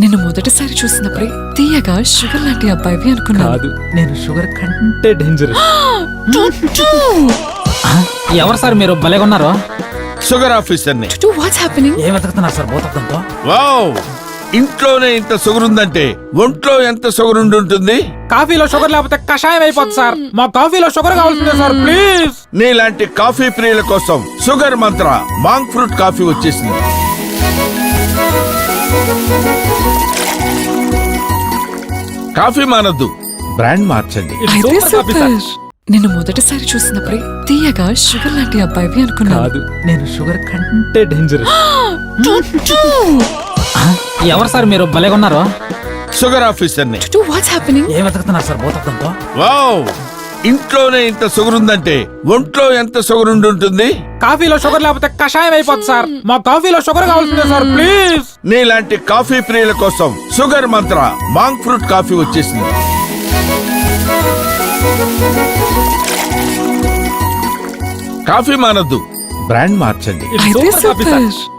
నిన్ను మొదటిసారి చూసినప్పుడే తీయగా షుగర్ లాంటి అబ్బాయివి అనుకున్నాను. కాదు, నేను షుగర్ కంటే డేంజరస్. ఎవరు సార్ మీరు భలేగా ఉన్నారు? షుగర్ ఆఫీసర్ని. What's happening? ఏం వెతుకుతున్నారు సార్ భూతత్వంతో? వావ్, ఇంట్లోనే ఇంత షుగర్ ఉందంటే ఒంట్లో ఎంత షుగర్ ఉంటుంది? కాఫీలో షుగర్ లేకపోతే కషాయం అయిపోతుంది సార్. మా కాఫీలో షుగర్ కావాల్సిందే సార్ ప్లీజ్. నీలాంటి కాఫీ ప్రియుల కోసం షుగర్ మంత్ర మాంక్ ఫ్రూట్ కాఫీ వచ్చేసింది. కాఫీ మానద్దు, బ్రాండ్ మార్చండి. అయితే సూపర్. నిన్ను మొదటిసారి చూసినప్పుడే తీయగా షుగర్ లాంటి అబ్బాయివి అనుకున్నాను. కాదు, నేను షుగర్ కంటే డేంజరస్. ఎవరు సార్ మీరు భలేగా ఉన్నారు? షుగర్ ఆఫీసర్ని. What's happening? ఏం వెతుకుతున్నారు సార్ భూతత్వంతో? వావ్, ఇంట్లోనే ఇంత షుగర్ ఉందంటే ఒంట్లో ఎంత షుగర్ ఉంటుంది? కాఫీలో షుగర్ లేకపోతే కషాయం అయిపోతుంది సార్. మా కాఫీలో షుగర్ కావాల్సిందే సార్ ప్లీజ్. నీలాంటి కాఫీ ప్రియుల కోసం షుగర్ మంత్ర మాంక్ ఫ్రూట్ కాఫీ వచ్చేసింది. కాఫీ మానద్దు, బ్రాండ్ మార్చండి. అయితే సూపర్.